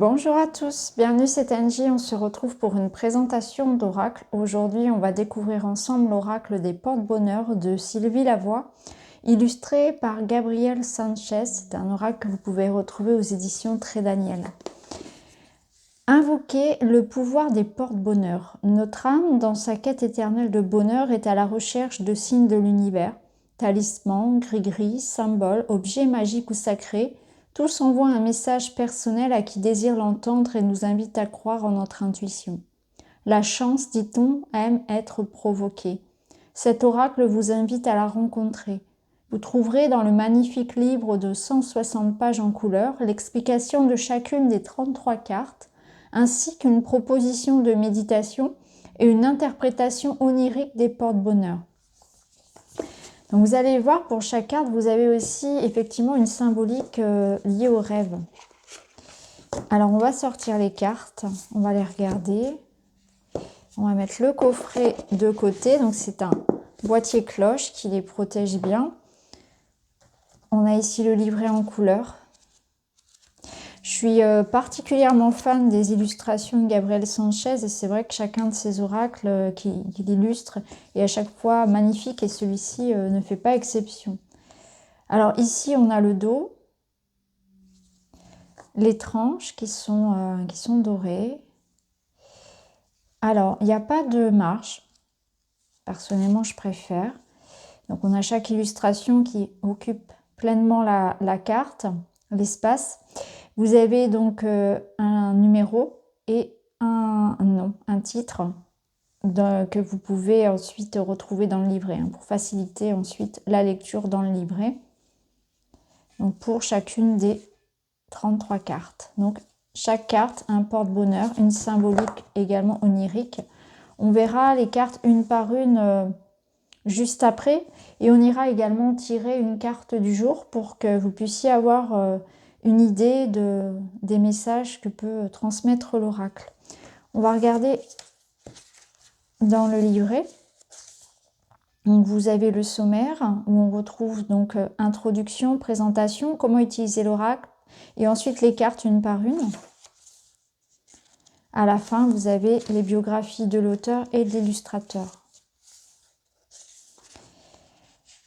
Bonjour à tous, bienvenue, c'est Angie, on se retrouve pour une présentation d'oracle. Aujourd'hui, on va découvrir ensemble l'oracle des porte-bonheur de Sylvie Lavoie, illustré par Gabriel Sanchez. C'est un oracle que vous pouvez retrouver aux éditions Très Daniel. Invoquer le pouvoir des porte-bonheur. Notre âme, dans sa quête éternelle de bonheur, est à la recherche de signes de l'univers. Talismans, gris-gris, symboles, objets magiques ou sacrés, tous envoient un message personnel à qui désire l'entendre et nous invite à croire en notre intuition. La chance, dit-on, aime être provoquée. Cet oracle vous invite à la rencontrer. Vous trouverez dans le magnifique livre de 160 pages en couleur l'explication de chacune des 33 cartes, ainsi qu'une proposition de méditation et une interprétation onirique des porte-bonheur. Donc vous allez voir, pour chaque carte, vous avez aussi effectivement une symbolique liée au rêve. Alors on va sortir les cartes, on va les regarder. On va mettre le coffret de côté, donc c'est un boîtier cloche qui les protège bien. On a ici le livret en couleur. Je suis particulièrement fan des illustrations de Gabriel Sanchez et c'est vrai que chacun de ces oracles qu'il illustre est à chaque fois magnifique et celui-ci ne fait pas exception. Alors ici on a le dos, les tranches qui sont dorées. Alors il n'y a pas de marge, personnellement je préfère. Donc on a chaque illustration qui occupe pleinement la carte, l'espace. Vous avez donc un numéro et un nom, un titre que vous pouvez ensuite retrouver dans le livret, pour faciliter ensuite la lecture dans le livret. Donc pour chacune des 33 cartes. Donc chaque carte a un porte-bonheur, une symbolique également onirique. On verra les cartes une par une juste après et on ira également tirer une carte du jour pour que vous puissiez avoir une idée des messages que peut transmettre l'oracle. On va regarder dans le livret. Donc vous avez le sommaire où on retrouve donc introduction, présentation, comment utiliser l'oracle et ensuite les cartes une par une. À la fin, vous avez les biographies de l'auteur et de l'illustrateur.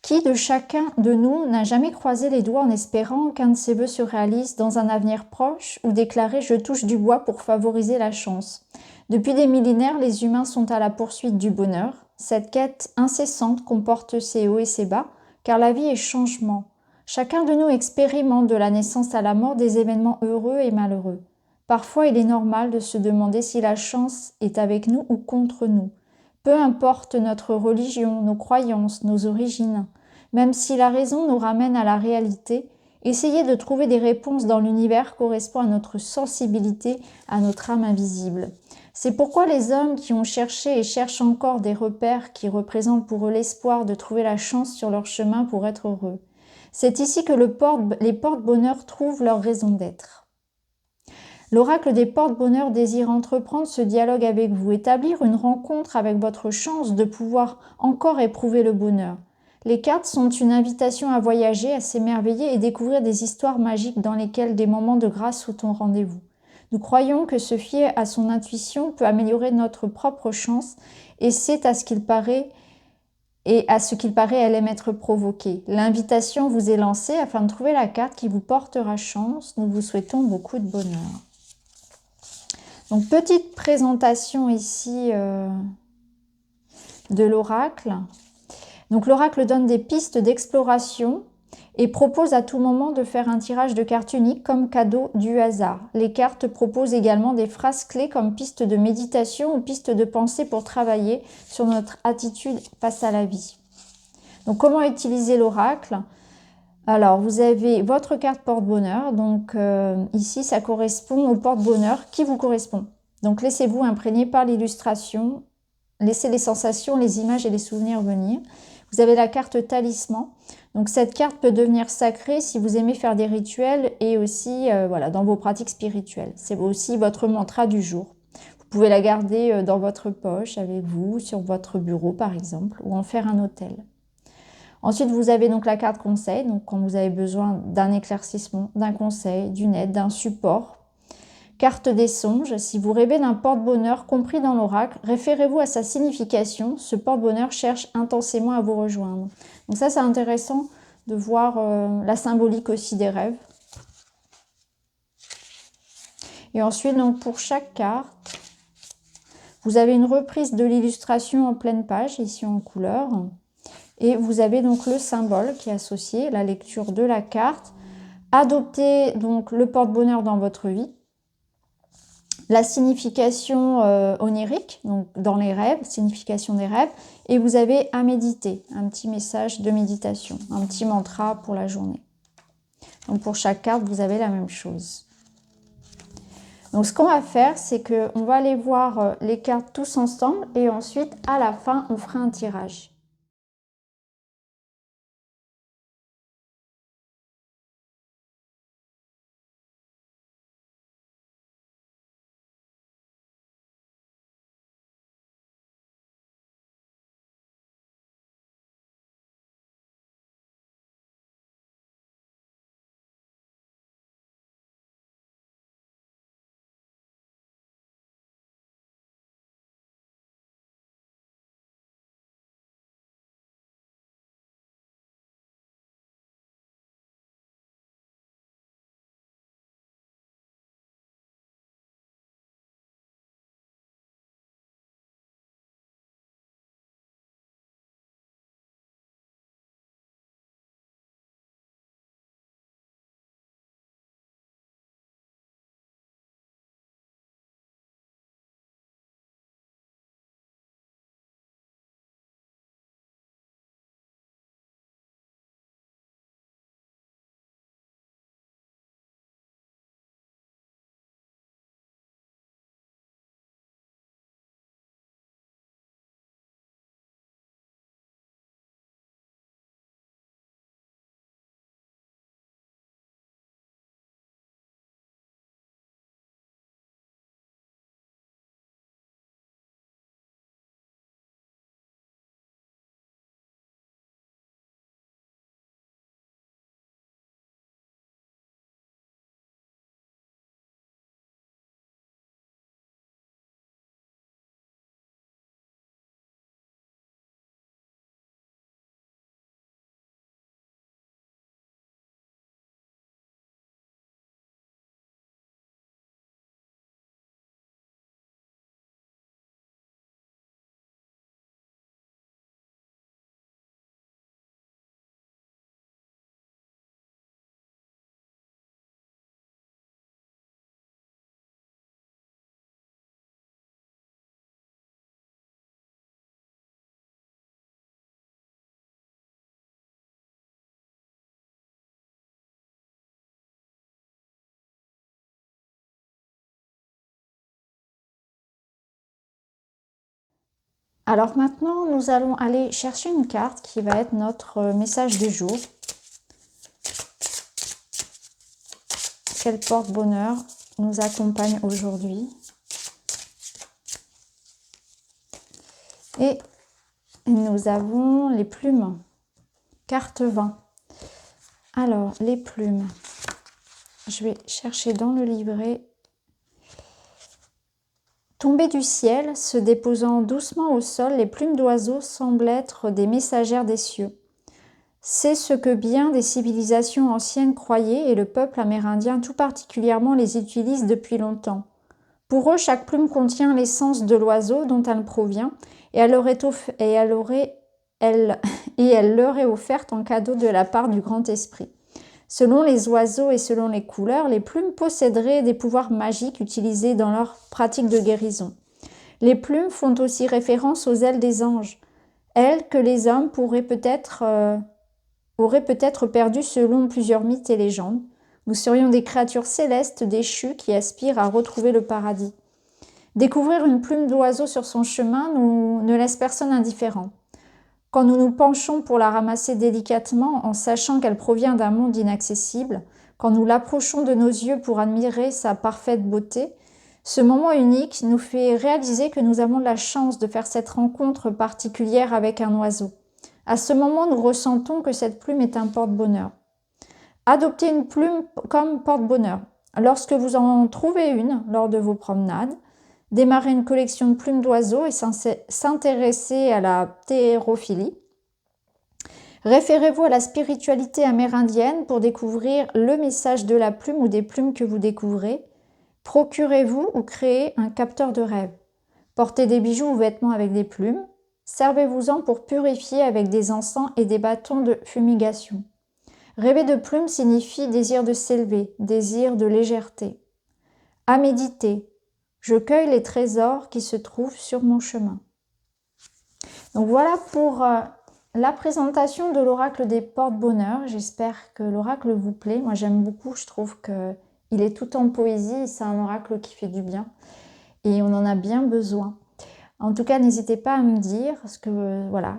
Qui de chacun de nous n'a jamais croisé les doigts en espérant qu'un de ses vœux se réalise dans un avenir proche ou déclaré « je touche du bois pour favoriser la chance ». Depuis des millénaires, les humains sont à la poursuite du bonheur. Cette quête incessante comporte ses hauts et ses bas, car la vie est changement. Chacun de nous expérimente de la naissance à la mort des événements heureux et malheureux. Parfois, il est normal de se demander si la chance est avec nous ou contre nous. Peu importe notre religion, nos croyances, nos origines, même si la raison nous ramène à la réalité, essayez de trouver des réponses dans l'univers correspond à notre sensibilité, à notre âme invisible. C'est pourquoi les hommes qui ont cherché et cherchent encore des repères qui représentent pour eux l'espoir de trouver la chance sur leur chemin pour être heureux. C'est ici que les porte-bonheur trouvent leur raison d'être. L'oracle des porte-bonheur désire entreprendre ce dialogue avec vous, établir une rencontre avec votre chance de pouvoir encore éprouver le bonheur. Les cartes sont une invitation à voyager, à s'émerveiller et découvrir des histoires magiques dans lesquelles des moments de grâce sont au rendez-vous. Nous croyons que se fier à son intuition peut améliorer notre propre chance et c'est à ce qu'il paraît elle aime être provoquée. L'invitation vous est lancée afin de trouver la carte qui vous portera chance. Nous vous souhaitons beaucoup de bonheur. Donc petite présentation ici de l'oracle. Donc l'oracle donne des pistes d'exploration et propose à tout moment de faire un tirage de cartes uniques comme cadeau du hasard. Les cartes proposent également des phrases clés comme pistes de méditation ou pistes de pensée pour travailler sur notre attitude face à la vie. Donc comment utiliser l'oracle ? Alors vous avez votre carte porte-bonheur, donc ici ça correspond au porte-bonheur qui vous correspond. Donc laissez-vous imprégner par l'illustration, laissez les sensations, les images et les souvenirs venir. Vous avez la carte talisman. Donc cette carte peut devenir sacrée si vous aimez faire des rituels et aussi dans vos pratiques spirituelles. C'est aussi votre mantra du jour. Vous pouvez la garder dans votre poche avec vous, sur votre bureau par exemple, ou en faire un hôtel. Ensuite, vous avez donc la carte conseil, donc quand vous avez besoin d'un éclaircissement, d'un conseil, d'une aide, d'un support. Carte des songes, si vous rêvez d'un porte-bonheur compris dans l'oracle, référez-vous à sa signification. Ce porte-bonheur cherche intensément à vous rejoindre. Donc ça, c'est intéressant de voir la symbolique aussi des rêves. Et ensuite, donc, pour chaque carte, vous avez une reprise de l'illustration en pleine page, ici en couleur. Et vous avez donc le symbole qui est associé, la lecture de la carte. Adoptez donc le porte-bonheur dans votre vie. La signification onirique, donc dans les rêves, signification des rêves, et vous avez à méditer, un petit message de méditation, un petit mantra pour la journée. Donc pour chaque carte, vous avez la même chose. Donc ce qu'on va faire, c'est qu'on va aller voir les cartes tous ensemble et ensuite à la fin, on fera un tirage. Alors maintenant, nous allons aller chercher une carte qui va être notre message du jour. Quel porte-bonheur nous accompagne aujourd'hui? Et nous avons les plumes. Carte 20. Alors, les plumes. Je vais chercher dans le livret. Tombées du ciel, se déposant doucement au sol, les plumes d'oiseaux semblent être des messagères des cieux. C'est ce que bien des civilisations anciennes croyaient et le peuple amérindien tout particulièrement les utilise depuis longtemps. Pour eux, chaque plume contient l'essence de l'oiseau dont elle provient et elle leur est offerte en cadeau de la part du grand esprit. Selon les oiseaux et selon les couleurs, les plumes posséderaient des pouvoirs magiques utilisés dans leur pratique de guérison. Les plumes font aussi référence aux ailes des anges, ailes que les hommes auraient peut-être perdues selon plusieurs mythes et légendes. Nous serions des créatures célestes déchues qui aspirent à retrouver le paradis. Découvrir une plume d'oiseau sur son chemin ne laisse personne indifférent. Quand nous nous penchons pour la ramasser délicatement en sachant qu'elle provient d'un monde inaccessible, quand nous l'approchons de nos yeux pour admirer sa parfaite beauté, ce moment unique nous fait réaliser que nous avons la chance de faire cette rencontre particulière avec un oiseau. À ce moment, nous ressentons que cette plume est un porte-bonheur. Adoptez une plume comme porte-bonheur. Lorsque vous en trouvez une lors de vos promenades, démarrez une collection de plumes d'oiseaux et s'intéresser à la thérophilie. Référez-vous à la spiritualité amérindienne pour découvrir le message de la plume ou des plumes que vous découvrez. Procurez-vous ou créez un capteur de rêve. Portez des bijoux ou vêtements avec des plumes. Servez-vous-en pour purifier avec des encens et des bâtons de fumigation. Rêver de plumes signifie désir de s'élever, désir de légèreté. À méditer. Je cueille les trésors qui se trouvent sur mon chemin. Donc voilà pour la présentation de l'oracle des porte-bonheur. J'espère que l'oracle vous plaît. Moi j'aime beaucoup, je trouve qu'il est tout en poésie. C'est un oracle qui fait du bien et on en a bien besoin. En tout cas, n'hésitez pas à me dire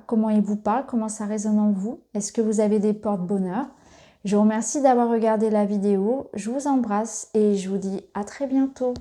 comment il vous parle, comment ça résonne en vous. Est-ce que vous avez des porte-bonheur? Je vous remercie d'avoir regardé la vidéo. Je vous embrasse et je vous dis à très bientôt.